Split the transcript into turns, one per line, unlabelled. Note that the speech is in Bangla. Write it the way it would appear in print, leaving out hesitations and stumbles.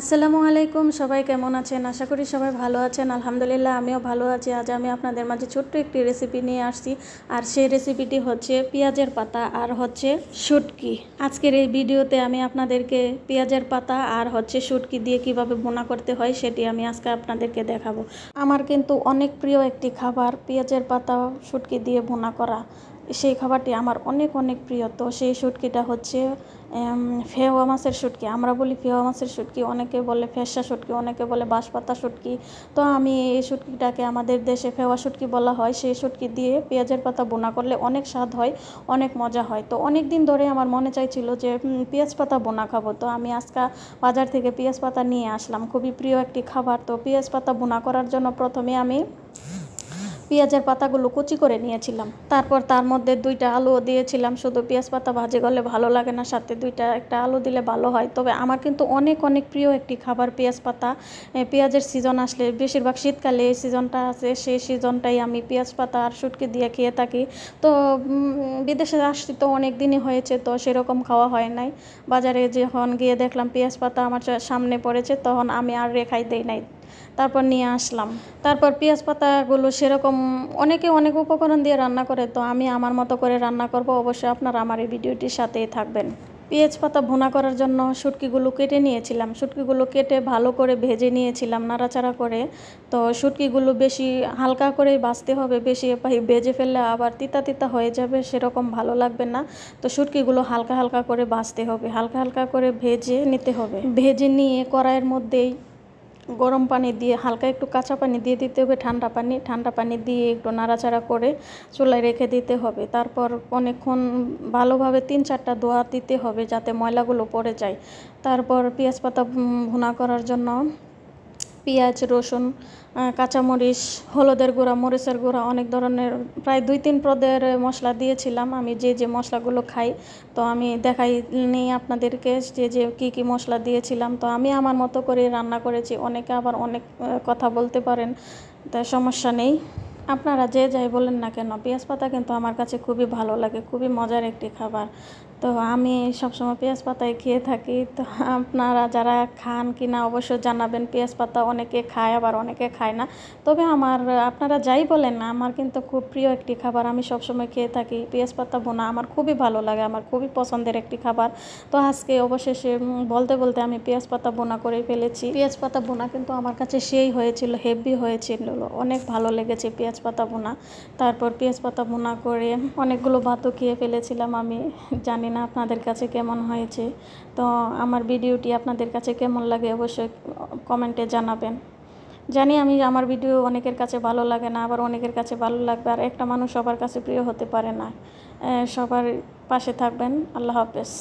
আসসালামু আলাইকুম। সবাই কেমন আছেন? আশা করি সবাই ভালো আছেন। আলহামদুলিল্লাহ আমিও ভালো আছি। আজ আমি আপনাদের মাঝে ছোট্ট একটি রেসিপি নিয়ে আসছি, আর সেই রেসিপিটি হচ্ছে পেঁয়াজের পাতা আর হচ্ছে শুটকি। আজকের এই ভিডিওতে আমি আপনাদেরকে পেঁয়াজের পাতা আর হচ্ছে শুটকি দিয়ে কিভাবে ভুনা করতে হয় সেটি আমি আজকে আপনাদেরকে দেখাবো। আমার কিন্তু অনেক প্রিয় একটি খাবার পেঁয়াজের পাতা শুটকি দিয়ে ভুনা করা। সেই খাবারটি আমার অনেক প্রিয়। তো সেই শুটকিটা হচ্ছে ফেওয়া মাছের শুটকি। আমরা বলি ফেওয়া মাছের শুটকি, অনেকে বলে ফেসা শুটকি, অনেকে বলে বাঁশপাতা শুটকি। তো আমি এই শুটকিটাকে আমাদের দেশে ফেওয়া শুটকি বলা হয়। সেই শুটকি দিয়ে পেঁয়াজের পাতা বোনা করলে অনেক স্বাদ হয়, অনেক মজা হয়। তো অনেক দিন ধরে আমার মনে চাইছিল যে পেঁয়াজ পাতা বোনা খাবো। তো আমি আজকে বাজার থেকে পেঁয়াজ পাতা নিয়ে আসলাম। খুবই প্রিয় একটি খাবার। তো পেঁয়াজ পাতা বোনা করার জন্য প্রথমে আমি পেঁয়াজের পাতাগুলো কুচি করে নিয়েছিলাম। তারপর তার মধ্যে 2টা আলুও দিয়েছিলাম। শুধু পেঁয়াজ পাতা ভাজি করলে ভালো লাগে না, সাথে একটা আলু দিলে ভালো হয়। তবে আমার কিন্তু অনেক প্রিয় একটি খাবার পেঁয়াজ পাতা। পেঁয়াজের সিজন আসলে, বেশিরভাগ শীতকালে এই সিজনটা আছে, সেই সিজনটাই আমি পেঁয়াজ পাতা আর শুটকি দিয়ে খেয়ে থাকি। তো বিদেশে আসছি তো অনেক দিনই হয়েছে, তো সেরকম খাওয়া হয় নাই। বাজারে যখন গিয়ে দেখলাম পেঁয়াজ পাতা আমার সামনে পড়েছে, তখন আমি আর রেখাই দেই নাই, তারপর নিয়ে আসলাম। তারপর পেঁয়াজ পাতাগুলো সেরকম অনেকে অনেক উপকরণ দিয়ে রান্না করে, তো আমি আমার মতো করে রান্না করব। অবশ্যই আপনারা আমার এই ভিডিওটির সাথেই থাকবেন। পেঁয়াজ পাতা ভুনা করার জন্য শুটকিগুলো কেটে নিয়েছিলাম। শুটকিগুলো কেটে ভালো করে ভেজে নিয়েছিলাম নাড়াচাড়া করে। তো শুটকিগুলো বেশি হালকা করেই ভাজতে হবে, বেশি ভেজে ফেললে আবার তিতা তিতা হয়ে যাবে, সেরকম ভালো লাগবে না। তো শুটকিগুলো হালকা করে ভাজতে হবে, হালকা করে ভেজে নিতে হবে। ভেজে নিয়ে কড়াইয়ের মধ্যেই গরম পানি দিয়ে হালকা একটু কাঁচা পানি দিয়ে দিতে হবে, ঠান্ডা পানি দিয়ে একটু নাড়াচাড়া করে চুলায় রেখে দিতে হবে। তারপর অনেকক্ষণ ভালোভাবে 3-4টা ধোয়া দিতে হবে যাতে ময়লাগুলো পড়ে যায়। তারপর পেঁয়াজ পাতা ভুনা করার জন্য পেঁয়াজ, রসুন, কাঁচামরিচ, হলুদের গুঁড়া, মরিচের গুঁড়া, অনেক ধরনের প্রায় 2-3 পদের মশলা দিয়েছিলাম। আমি যে মশলাগুলো খাই, তো আমি দেখাই নেই আপনাদেরকে যে কী মশলা দিয়েছিলাম। তো আমি আমার মতো করে রান্না করেছি। অনেকে আবার অনেক কথা বলতে পারেন, তাই সমস্যা নেই। আপনারা যে যাই বলেন না কেন, পেঁয়াজ পাতা কিন্তু আমার কাছে খুবই ভালো লাগে, খুবই মজার একটি খাবার। তো আমি সবসময় পেঁয়াজ পাতায় খেয়ে থাকি। তো আপনারা যারা খান কি না অবশ্যই জানাবেন। পেঁয়াজ পাতা অনেকে খায়, আবার অনেকে খায় না। তবে আপনারা যাই বলেন না, আমার কিন্তু খুব প্রিয় একটি খাবার। আমি সবসময় খেয়ে থাকি। পেঁয়াজ পাতা বোনা আমার খুবই ভালো লাগে, আমার খুবই পছন্দের একটি খাবার। তো আজকে অবশেষে বলতে আমি পেঁয়াজ পাতা বোনা করে ফেলেছি। পেঁয়াজ পাতা বোনা কিন্তু আমার কাছে সেই হয়েছিল, হেভি হয়েছিল, অনেক ভালো লেগেছে পেঁয়াজ পাতা বোনা। তারপর পেঁয়াজ পাতা বোনা করে অনেকগুলো ভাতও খেয়ে ফেলেছিলাম আমি। জানি না আপনাদের কাছে কেমন হয়েছে। তো আমার ভিডিওটি আপনাদের কাছে কেমন লাগে অবশ্যই কমেন্টে জানাবেন। জানি আমার ভিডিও অনেকের কাছে ভালো লাগে না, আবার অনেকের কাছে ভালো লাগবে। আর একটা মানুষ সবার কাছে প্রিয় হতে পারে না। সবার পাশে থাকবেন। আল্লাহ হাফেজ।